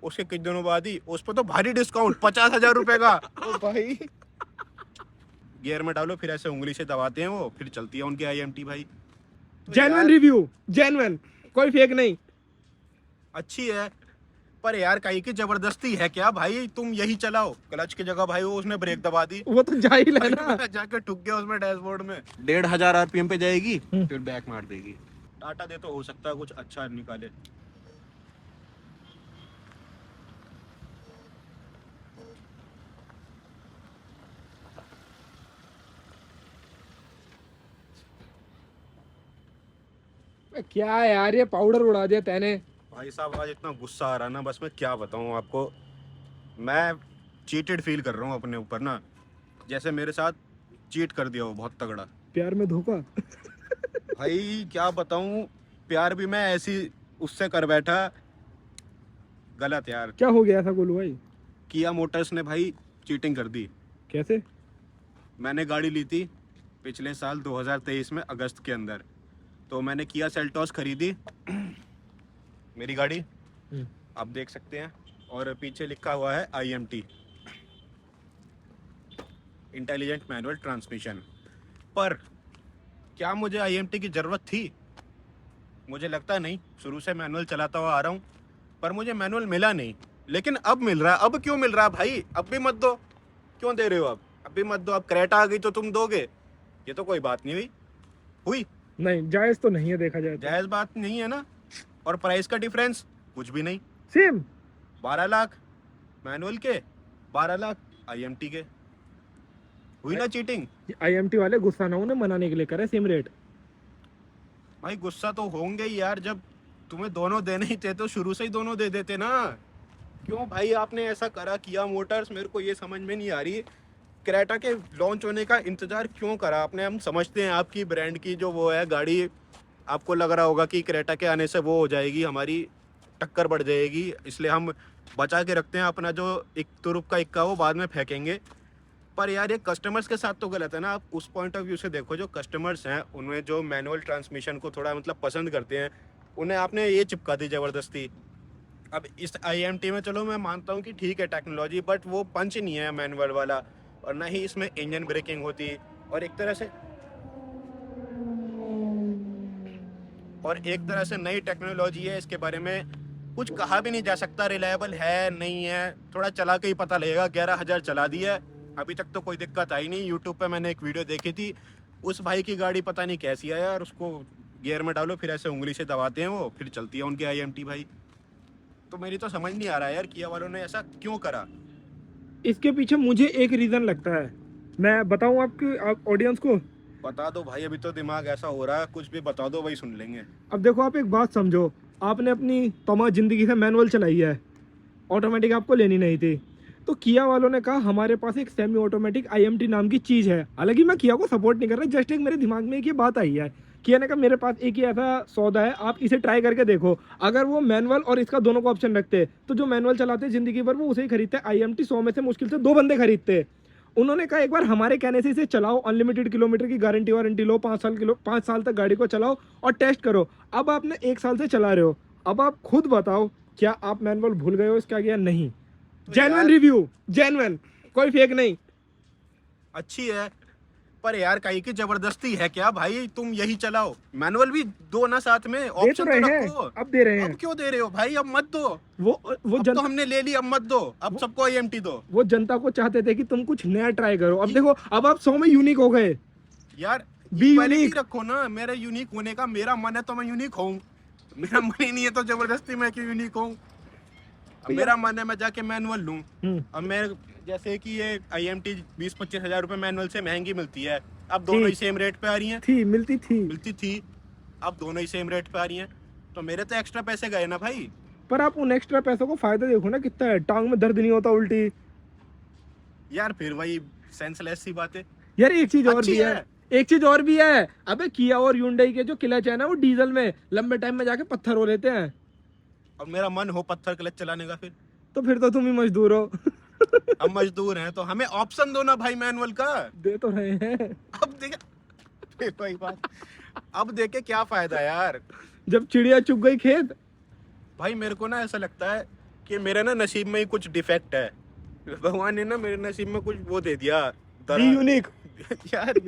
उसके कुछ दिनों बाद ही उस पर तो भारी डिस्काउंट 50,000 रुपए का। ओ भाई, गियर में डालो फिर ऐसे उंगली से दबाते हैं वो, फिर चलती है उनकी IMT भाई। तो जेन्युइन यार रिव्यू, जेन्युइन, कोई फेक नहीं। अच्छी है, पर यार कहीं की जबरदस्ती है क्या भाई? तुम यही चलाओ, क्लच की जगह भाई वो उसने ब्रेक दबा दी। वो तो जाहिल है भाई ना। मैं जाके ठुक गया उसमें डैशबोर्ड में। 1,500 RPM पे जाएगी, फिर बैक मार देगी। टाटा दे तो हो सकता है कुछ अच्छा निकाले। क्या यार, ये पाउडर उड़ा दिया तैने। भाई साहब आज इतना गुस्सा आ रहा ना, बस मैं क्या बताऊं आपको। मैं चीटेड फील कर रहा हूँ अपने ऊपर ना, जैसे मेरे साथ चीट कर दिया हो बहुत तगड़ा। प्यार में धोखा। भाई क्या बताऊं, प्यार भी मैं ऐसी उससे कर बैठा, गलत यार। क्या हो गया था गोलू भाई? किया मोटर्स ने भाई चीटिंग कर दी। कैसे? मैंने गाड़ी ली थी पिछले साल 2023 में अगस्त के अंदर। तो मैंने किया सेल्टॉस खरीदी मेरी गाड़ी आप देख सकते हैं, और पीछे लिखा हुआ है IMT, इंटेलिजेंट मैनुअल ट्रांसमिशन। पर क्या मुझे IMT की ज़रूरत थी? मुझे लगता नहीं, शुरू से मैनुअल चलाता हुआ आ रहा हूँ, पर मुझे मैनुअल मिला नहीं। लेकिन अब मिल रहा है। अब क्यों मिल रहा है भाई? अब भी मत दो। क्यों दे रहे हो? अब भी मत दो। अब क्रेटा आ गई तो तुम दोगे? ये तो कोई बात नहीं हुई। हुई? नहीं, जायज तो नहीं है देखा जाए तो। जायज़ बात नहीं है ना। और प्राइस का डिफरेंस कुछ भी नहीं। सेम। 12 लाख मैनुअल के, 12 लाख IMT के। हुई ना चीटिंग? IMT वाले गुस्सा ना उन्हें मनाने के लिए करे सेम रेट। भाई गुस्सा तो होंगे ही यार, जब तुम्हें दोनों देने ही थे तो शुरू से ही दोनों दे देते ना। क्यों भाई आपने ऐसा करा किया मोटर्स? मेरे को ये समझ में नहीं आ रही। क्रेटा के लॉन्च होने का इंतजार क्यों करा आपने? हम समझते हैं आपकी ब्रांड की जो वो है गाड़ी, आपको लग रहा होगा कि क्रेटा के आने से वो हो जाएगी, हमारी टक्कर बढ़ जाएगी, इसलिए हम बचा के रखते हैं अपना जो एक तुरुप का इक्का वो बाद में फेंकेंगे। पर यार ये कस्टमर्स के साथ तो गलत है ना। आप उस पॉइंट ऑफ व्यू से देखो, जो कस्टमर्स हैं उनमें जो मैनुअल ट्रांसमिशन को थोड़ा मतलब पसंद करते हैं, उन्हें आपने ये चिपका दी ज़बरदस्ती। अब इस IMT में चलो मैं मानता हूँ कि ठीक है टेक्नोलॉजी, बट वो पंच नहीं है मैनुअल वाला, और ना ही इसमें इंजन ब्रेकिंग होती। और एक तरह से नई टेक्नोलॉजी है, इसके बारे में कुछ कहा भी नहीं जा सकता रिलायबल है नहीं है, थोड़ा चला के ही पता लगेगा। 11,000 चला दी है, अभी तक तो कोई दिक्कत आई नहीं। यूट्यूब पे मैंने एक वीडियो देखी थी, उस भाई की गाड़ी पता नहीं कैसी है यार, उसको गियर में डालो फिर ऐसे उंगली से दबाते हैं वो, फिर चलती है उनकी IMT भाई। तो मेरी तो समझ नहीं आ रहा है यार, किया वालों ने ऐसा क्यों करा। इसके पीछे मुझे एक रीजन लगता है, मैं बताऊं आपके ऑडियंस को। बता दो भाई, अभी तो दिमाग ऐसा हो रहा है, कुछ भी बता दो वही सुन लेंगे। अब देखो, आप एक बात समझो, आपने अपनी तमाम जिंदगी से मैनुअल चलाई है, ऑटोमेटिक आपको लेनी नहीं थी। तो किया वालों ने कहा हमारे पास एक सेमी ऑटोमेटिक IMT नाम की चीज़ है। हालांकि मैं किया को सपोर्ट नहीं कर रहा, जस्ट एक मेरे दिमाग में एक ये बात आई है। किया ने कहा मेरे पास एक ही ऐसा सौदा है, आप इसे ट्राई करके देखो। अगर वो मैनुअल और इसका दोनों को ऑप्शन रखते तो जो मैनुअल चलाते जिंदगी भर वो उसे ही खरीदते। IMT 100 में से मुश्किल से 2 बंदे खरीदते। उन्होंने कहा एक बार हमारे कहने से इसे चलाओ, अनलिमिटेड किलोमीटर की गारंटी वारंटी लो, 5 साल तक गाड़ी को चलाओ और टेस्ट करो। अब आपने 1 साल से चला रहे हो, अब आप खुद बताओ क्या आप मैनुअल भूल गए हो इसका या नहीं? तो जेन्युइन रिव्यू, जेन्युइन, कोई फेक नहीं। अच्छी है, पर यार कहीं की जबरदस्ती है क्या भाई? तुम यही चलाओ, मैनुअल भी दो ना साथ में, दे तो ऑप्शन रहे तो हैं, रखो। अब दे रहे हैं। अब क्यों दे रहे हो भाई? अब मत दो। वो अब तो हमने ले ली, अब मत दो। अब सबको IMT दो। वो जनता को चाहते थे कि तुम कुछ नया ट्राई करो। अब देखो, अब आप 100 में यूनिक हो गए। यार बी इक्वालिटी यूनिक। रखो ना, मेरे यूनिक होने का मेरा मन है तो मैं यूनिक हूँ। मेरा मन ही नहीं है तो जबरदस्ती मैं क्यों यूनिक हूँ? अब मेरा मन है मैं जाके मैनुअल लूँ। अब मैं जैसे कि ये IMT 20-25 हजार रुपए मैनुअल से महंगी मिलती है, अब दोनों ही सेम रेट पे आ रही हैं। मिलती थी। अब दोनों ही सेम रेट पे आ रही हैं, तो मेरे तो एक्स्ट्रा पैसे गए ना भाई। पर आप उन एक्स्ट्रा पैसों को फायदा देखो ना कितना है, टांग में दर्द नहीं होता उल्टी। यार फिर वही सेंसलेस सी बातें। यार एक चीज और अच्छी भी है, एक चीज और भी है। अबे किया और ह्युंडई के जो क्लच है ना, वो डीजल में लंबे टाइम में जाके पत्थर हो लेते हैं। अब मेरा मन हो पत्थर क्लच चलाने का, फिर तो तुम ही मजदूर हो। अब मजदूर हैं तो हमें ऑप्शन दो ना भाई मैनुअल का। दे तो रहे हैं। अब देख, फिर वही बात, अब देखे क्या फायदा यार। जब चिड़िया चुग गई खेत। भाई मेरे को ना ऐसा लगता है कि मेरे ना नसीब में ही कुछ डिफेक्ट है, भगवान ने ना मेरे नसीब में कुछ वो दे दिया बी यूनिक। यार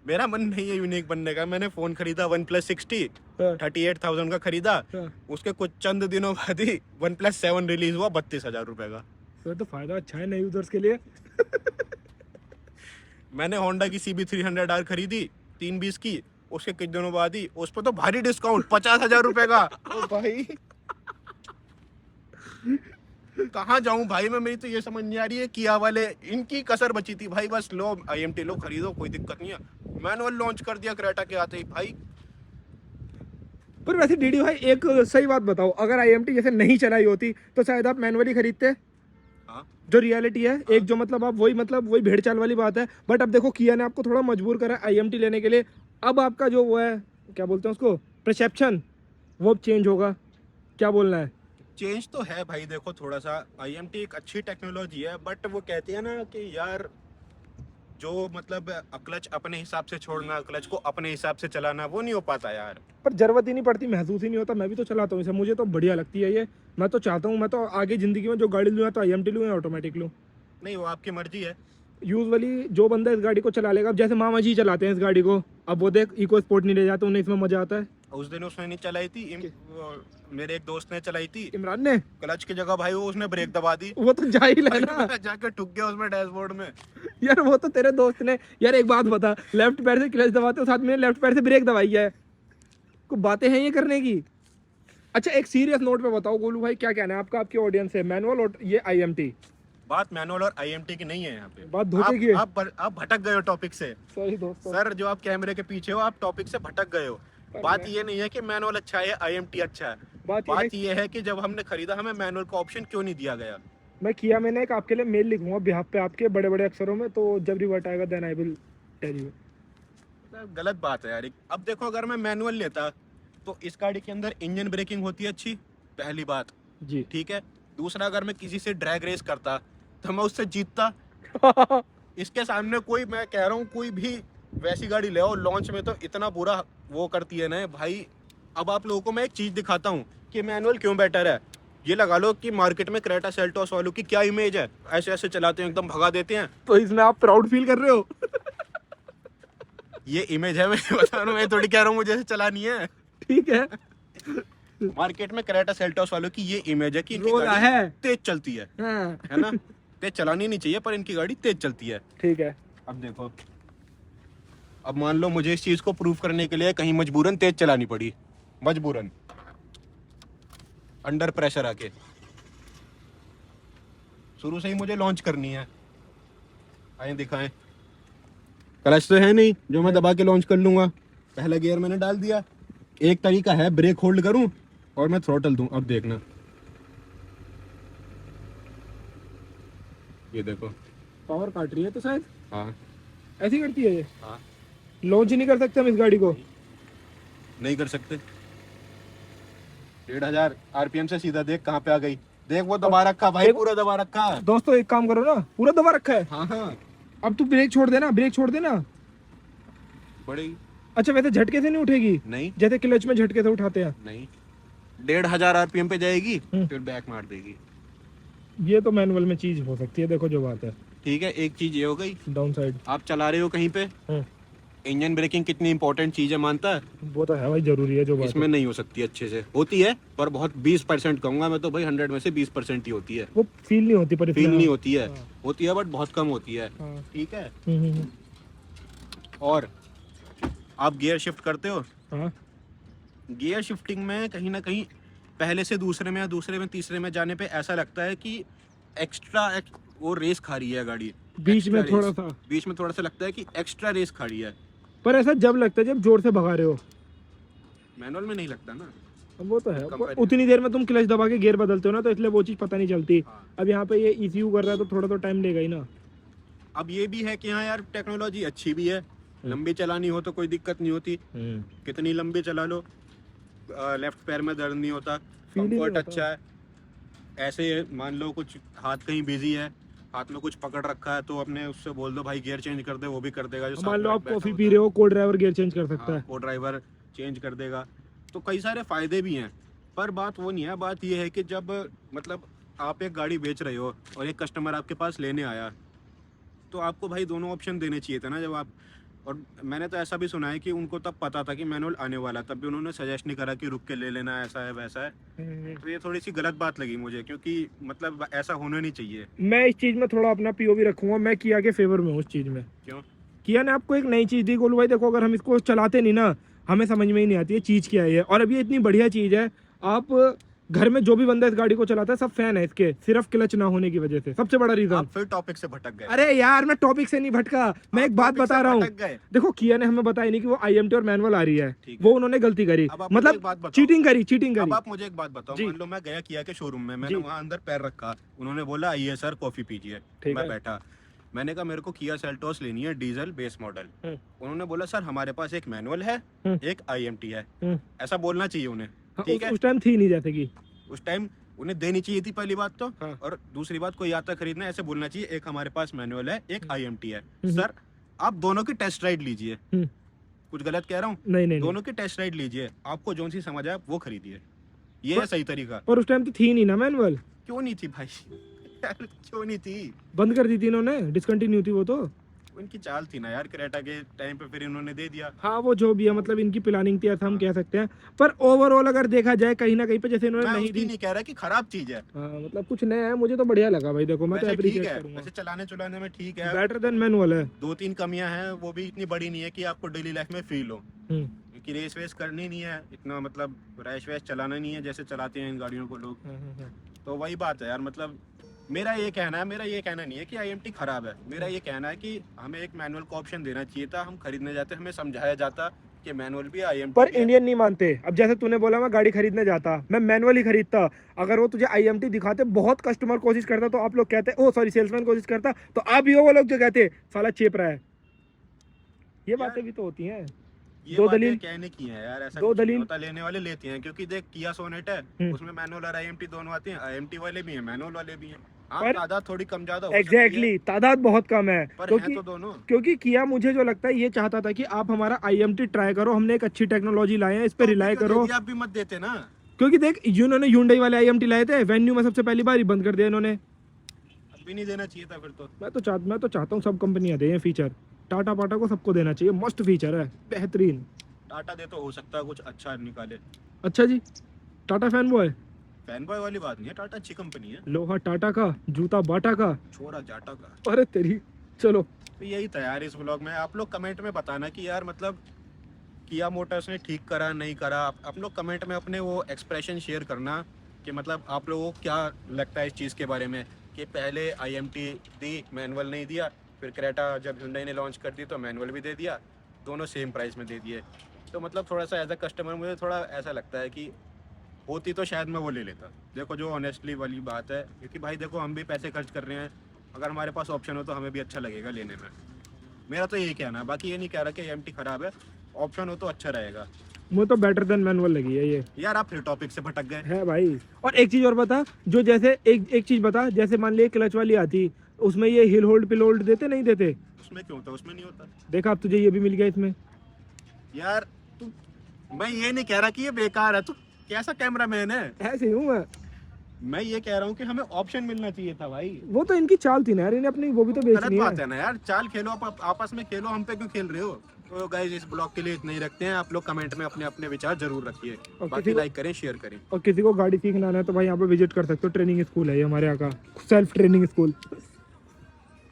मेरा मन नहीं है यूनिक बनने का। मैंने फोन खरीदा OnePlus 60, 38,000 का खरीदा। उसके कुछ चंद दिनों बाद ही OnePlus 7 रिलीज हुआ 32,000 रुपए का। तो फायदा अच्छा है नए यूजर्स के लिए। मैंने होंडा की CB300R खरीदी 320 की, उसके कुछ दिनों बाद ही उस पर तो भारी डिस्काउंट 50,000 रुपए का। ओ भाई कहाँ जाऊं भाई मैं, मेरी तो ये समझ नहीं आ रही है। किया वाले इनकी कसर बची थी भाई, बस लो IMT लो खरीदो, कोई दिक्कत नहीं है। मैनुअल लॉन्च कर दिया क्रेटा के आते ही भाई। पर वैसे डीडी भाई एक सही बात बताओ, अगर IMT जैसे नहीं चलाई होती तो शायद आप मैनुअली खरीदते। हाँ जो रियलिटी है एक जो मतलब आप वही भेड़ चाल वाली बात है। बट अब देखो किया ने आपको थोड़ा मजबूर करा IMT लेने के लिए। अब आपका जो वो है क्या बोलते हैं उसको, परसेप्शन, वो अब चेंज होगा। क्या बोलना है? चेंज तो है भाई। देखो थोड़ा सा IMT एक अच्छी टेक्नोलॉजी है, बट वो कहते हैं ना कि यार जो मतलब क्लच अपने हिसाब से छोड़ना, क्लच को अपने हिसाब से चलाना, वो नहीं हो पाता यार। पर जरूरत ही नहीं पड़ती, महसूस ही नहीं होता। मैं भी तो चलाता हूँ इसे, मुझे तो बढ़िया लगती है ये। मैं तो चाहता हूँ मैं तो आगे ज़िंदगी में जो गाड़ी लूँ या तो IMT लूँ या ऑटोमेटिक लूँ। नहीं वो आपकी मर्जी है। यूजुअली जो बंदा इस गाड़ी को चला लेगा, अब जैसे मामा जी चलाते हैं इस गाड़ी को, अब वो देख इको स्पोर्ट नहीं ले जाते, उन्हें इसमें मजा आता है। उस दिन उसने नहीं चलाई थी, मेरे एक दोस्त ने चलाई थी। इमरान ने क्लच की जगह भाई वो उसने ब्रेक दबा दी। वो तो जाहिल है ना। जाके ठुक गया उसमें डैशबोर्ड में। यार वो तो तेरे दोस्त ने, यार एक बात बता, लेफ्ट पैर से क्लच दबाते हो, साथ में लेफ्ट पैर से ब्रेक दबाई है, को बातें हैं ये करने की। अच्छा एक सीरियस नोट पे बताओ गोलू भाई, क्या कहना है आपका, आपकी ऑडियंस है मैनुअल और ये IMT? बात मैनुअल और IMT की नहीं है यहाँ पे, बात धोखे की है। आप भटक गए हो टॉपिक से। सॉरी दोस्तों। सर जो आप कैमरे के पीछे हो, आप टॉपिक से भटक गए हो। बात ये नहीं है कि मैनुअल अच्छा है, IMT अच्छा है। बात ये है कि जब हमने खरीदा हमें मैनुअल का ऑप्शन क्यों नहीं दिया गया। मैं किया मैंने एक आपके लिए मेल लिखूंगा बिहाफ पे आपके बड़े बड़े अक्षरों में, तो जब रिवर्ट आएगा then I will tell you. गलत बात है यार। अब देखो अगर मैं मैनुअल लेता तो इस गाड़ी के अंदर इंजन ब्रेकिंग होती है अच्छी, पहली बात जी। ठीक है। दूसरा अगर मैं किसी से ड्रैग रेस करता तो मैं उससे जीतता। इसके सामने कोई, मैं कह रहा हूँ कोई भी वैसी गाड़ी ले आओ, लॉन्च में तो इतना बुरा वो करती है ना भाई। अब आप लोगों को मैं एक चीज दिखाता हूँ कि मैनुअल क्यों बेटर है। ये लगा लो कि मार्केट में क्रेटा सेल्टोस वालों की क्या इमेज है, ऐसे ऐसे चलाते हैं, एकदम भगा देते हैं। तो इसमें आप प्राउड फील कर रहे हो? ये इमेज है, मैं बता रहा हूँ, मैं थोड़ी कह रहा हूँ मुझे ऐसे चलानी है। ठीक है। मार्केट में क्रेटा सेल्टोस वालों की ये इमेज है कि इनकी रोला गाड़ी है, तेज चलती है ना। तेज चलानी नहीं चाहिए पर इनकी गाड़ी तेज चलती है। ठीक है। अब देखो, अब मान लो मुझे इस चीज को प्रूव करने के लिए कहीं मजबूरन तेज चलानी पड़ी, मजबूरन अंडर प्रेशर आके, शुरू से ही मुझे लॉन्च करनी है। आए दिखाएं, क्लच तो है नहीं जो मैं दबा के लॉन्च कर लूंगा। पहला गियर मैंने डाल दिया। एक तरीका है ब्रेक होल्ड करूं और मैं थ्रोटल दूं। अब देखना, ये देखो पावर काट रही है तो शायद हाँ ऐसी करती है ये। हाँ लॉन्च ही नहीं कर सकते हम इस गाड़ी को? नहीं कर सकते। 1,500 RPM से सीधा देख कहाँ पे आ गई। देख वो दबा रखा भाई, पूरा दबा रखा। दोस्तों एक काम करो ना, पूरा दबा रखा है। हाँ हाँ अब तू ब्रेक छोड़ देना, ब्रेक छोड़ देना। बढ़ेगी अच्छा वैसे झटके से नहीं उठेगी? नहीं जैसे क्लच में झटके से उठाते हैं। नहीं, 1,500 RPM पे जाएगी हम्म। फिर बैक मार देगी। ये तो मैनुअल में चीज हो सकती है, देखो जो बात है। ठीक है, एक चीज ये हो गई। डाउन साइड आप चला रहे हो कहीं पे, इंजन ब्रेकिंग कितनी इंपॉर्टेंट चीज है मानता है? वो तो है भाई, जरूरी है जो बात इसमें नहीं हो सकती अच्छे से, होती है पर बहुत 20% कहूंगा मैं तो भाई, 100 में से 20% ही होती है। वो फील नहीं होती, पर फील नहीं होती है। हाँ। होती है बट बहुत कम होती है। हाँ। ठीक है। हम्म। और आप गियर शिफ्ट करते हो, हाँ। गियर शिफ्टिंग में कहीं ना कहीं पहले से दूसरे में या दूसरे में तीसरे में जाने पे ऐसा लगता है कि एक्स्ट्रा वो रेस खा रही है गाड़ी। बीच में एक्स्ट्रा थोड़ा रेस। सा बीच में थोड़ा सा लगता है कि एक्स्ट्रा रेस खा रही है। पर ऐसा जब लगता है जब जोर से भगा रहे हो। मैनुअल में नहीं लगता ना। अब वो तो है, कंपनी- उतनी देर में तुम क्लच दबा के गियर बदलते हो ना, तो इसलिए वो चीज पता नहीं चलती। हाँ। अब यहाँ पे ये ECU कर रहा है तो थोड़ा तो टाइम लेगा ही ना। अब ये भी है कि हाँ यार टेक्नोलॉजी अच्छी भी है, लंबी चलानी हो तो कोई दिक्कत नहीं होती, कितनी लंबी चला लो, लेफ्ट पैर में दर्द नहीं होता, Feel ही नहीं कंफर्ट होता। अच्छा है। ऐसे मान लो कुछ हाथ कहीं बिजी है, हाथ में कुछ पकड़ रखा है तो अपने उससे बोल दो भाई गियर चेंज कर दे, वो भी कर देगा। जो मान लो साथ आप बैठा कॉफी होता पी है, रहे हो, को ड्राइवर गियर चेंज कर सकता हाँ, है। वो ड्राइवर चेंज कर देगा। तो कई सारे फायदे भी हैं। पर बात वो नहीं है, बात ये है कि जब मतलब आप एक गाड़ी बेच रहे हो और एक कस्टमर आपके पास लेने आया, तो आपको भाई दोनों ऑप्शन देने चाहिए था ना जब आप। और मैंने तो ऐसा भी सुना है कि उनको तब पता था कि मैनुअल आने वाला, तब भी उन्होंने सजेस्ट नहीं करा कि रुक के ले लेना, ऐसा है वैसा है। तो ये थोड़ी सी गलत बात लगी मुझे, क्योंकि मतलब ऐसा होना नहीं चाहिए। मैं इस चीज में थोड़ा अपना पीओवी रखूंगा, मैं किया के फेवर में हूँ उस चीज में। क्यों? किया ने आपको एक नई चीज दी गोलू भाई, देखो अगर हम इसको चलाते नहीं ना, हमें समझ में ही नहीं आती है चीज क्या है ये। और अब ये इतनी बढ़िया चीज है, आप घर में जो भी बंदा इस गाड़ी को चलाता है सब फैन है इसके, सिर्फ क्लच ना होने की वजह से, सबसे बड़ा रीजन। आप फिर टॉपिक से भटक गए। अरे यार मैं टॉपिक से नहीं भटका, मैं एक बात बता रहा हूँ। देखो किया ने हमें बताया नहीं कि वो IMT और मैनुअल आ रही है, वो उन्होंने गलती करी, मतलब चीटिंग करी। अब आप मुझे एक बात बताओ, मान लो मैं गया किया के शोरूम में, मैंने वहाँ अंदर पैर रखा, उन्होंने बोला आइए सर कॉफी पीजिए, मैं बैठा, मैंने कहा मेरे को किया सेल्टोस लेनी है डीजल बेस मॉडल। उन्होंने बोला सर हमारे पास एक मैनुअल है, एक IMT है। ऐसा बोलना चाहिए उन्हें, ठीक है? उस टाइम थी नहीं, जैसे कि उस टाइम उन्हें देनी चाहिए थी पहली बात तो। और दूसरी बात, कोई आता खरीदना ऐसे बोलना चाहिए एक हमारे पास मैनुअल है, एक IMT है। सर आप दोनों की टेस्ट राइड लीजिए, कुछ गलत कह रहा हूँ? नहीं, दोनों की टेस्ट राइड लीजिए, आपको जो सी समझ आए वो खरीदिए, ये है सही तरीका। और उस टाइम तो थी नहीं ना मैनुअल। क्यों नहीं थी भाई? क्यों नहीं थी? बंद कर दी थी इन्होंने, डिसकंटिन्यू थी वो तो। उनकी चाल थी ना यार, क्रेटा के टाइम पे फिर इन्होंने दे दिया। हाँ वो जो भी है, मतलब इनकी प्लानिंग थी ऐसा हम कह सकते हैं। पर ओवरऑल अगर देखा जाए कहीं ना कहीं पे, जैसे इन्होंने नहीं दी, नहीं कह रहा कि खराब चीज है। हाँ मतलब कुछ नया है, मुझे तो बढ़िया लगा भाई। देखो मैं तो एप्रिशिएट करूंगा, वैसे चलाने में ठीक है, बेटर देन मैनुअल है। 2-3 कमियां हैं, वो भी इतनी बड़ी नहीं है कि आपको डेली लाइफ में फील हो, क्योंकि रेस वेस करनी नहीं है इतना, मतलब रैश वैश चलाना नहीं है जैसे चलाते हैं इन गाड़ियों को लोग। तो वही बात है यार, मतलब मेरा ये कहना नहीं है कि IMT खराब है, मेरा ये कहना है कि हमें एक मैनुअल का ऑप्शन देना चाहिए था। हम खरीदने जाते, हमें समझाया जाता कि मैनुअल भी IMT पर इंडियन नहीं मानते। अब जैसे तूने बोला मैं गाड़ी खरीदने जाता, मैं मैनुअल ही खरीदता, अगर वो तुझे IMT दिखाते, बहुत कस्टमर कोशिश करता तो आप लोग कहते, ओ सॉरी सेल्समैन कोशिश करता, तो आप भी वो लोग जो कहते साला चेप रहा है। ये बातें भी तो होती हैं। ये दो दलील कहने की है यार, ऐसा दो कुछ नहीं दलील होता, लेने वाले लेते हैं, क्योंकि देख किया सोनेट है, उसमें मैनुअल और IMT दोनों आते हैं, IMT वाले भी हैं, मैनुअल वाले भी हैं। हाँ, तादाद थोड़ी कम ज्यादा हो सकती है, तादाद बहुत कम है, पर क्योंकि तो दोनों। क्योंकि किया मुझे जो लगता है ये चाहता था कि आप हमारा IMT ट्राई करो, हमने एक अच्छी टेक्नोलॉजी लाए हैं, इस पे रिलाई करो। आप भी मत देते ना, क्योंकि देख इन्होंने Hyundai वाले IMT लाए थे, वेन्यू में सबसे पहली बार ही बंद कर दिया इन्होंने। अभी नहीं देना चाहिए था फिर तो। मैं तो चाहता हूँ सब कंपनियां दें फीचर, टाटा पाटा को सबको देना चाहिए, मस्त फीचर है, बेहतरीन। टाटा दे तो हो सकता है कुछ अच्छा निकाले। अच्छा जी, Tata fan boy? Fan boy वाली बात नहीं है, टाटा अच्छी कंपनी है। लोहा टाटा का, जूता बाटा का, छोरा जाटा का। अरे तेरी। चलो तो यही था यार इस व्लॉग में। आप लोग कमेंट में बताना कि यार मतलब किया मोटर्स ने ठीक करा नहीं करा। आप लोग कमेंट में अपने वो एक्सप्रेशन शेयर करना कि मतलब आप लोगों को क्या लगता है इस चीज़ के बारे में, कि पहले IMT दी, मैनुअल नहीं दिया, फिर क्रेटा जब Hyundai ने लॉन्च कर दी तो मैनुअल भी दे दिया, दोनों सेम प्राइस में दे दिए। तो मतलब थोड़ा सा एज अ कस्टमर मुझे थोड़ा ऐसा लगता है कि होती तो शायद मैं वो ले लेता। देखो जो ऑनेस्टली वाली बात है, क्योंकि भाई देखो हम भी पैसे खर्च कर रहे हैं, अगर हमारे पास ऑप्शन हो तो हमें भी अच्छा लगेगा लेने में। मेरा तो यही कहना है, बाकी ये नहीं कह रहा कि IMT खराब है, ऑप्शन हो तो अच्छा रहेगा। मुझे तो बेटर देन मैनुअल लगी है ये। यार आप फिर टॉपिक से भटक गए है भाई। और एक चीज और बता, जो जैसे एक चीज बता, जैसे मान लिया क्लच वाली आती, उसमें ये हिल होल्ड पिल होल्ड देते नहीं देते? उसमें क्यों होता? उसमें नहीं होता। देखा, अब तुझे ये भी मिल गया इसमें। यार तू, मैं ये नहीं कह रहा कि ये बेकार है, तू कैसा कैमरामैन है? ऐसे ही हूँ मैं ये कह रहा हूँ कि हमें ऑप्शन मिलना चाहिए था भाई। वो तो इनकी चाल थी ना यार, इन्हें अपनी वो भी तो बेचनी है। बात है ना यार, चाल खेलो, आप आपस में खेलो, हम पे क्यों खेल रहे हो? तो गाइस इस ब्लॉग के लिए इतना ही रखते हैं। आप लोग कमेंट में अपने अपने विचार जरूर रखिए, बाकी लाइक करें, शेयर करें। और किसी को गाड़ी सीखना है तो भाई यहाँ पे विजिट कर सकते हो, ट्रेनिंग स्कूल है ये हमारे यहाँ का, सेल्फ ट्रेनिंग स्कूल।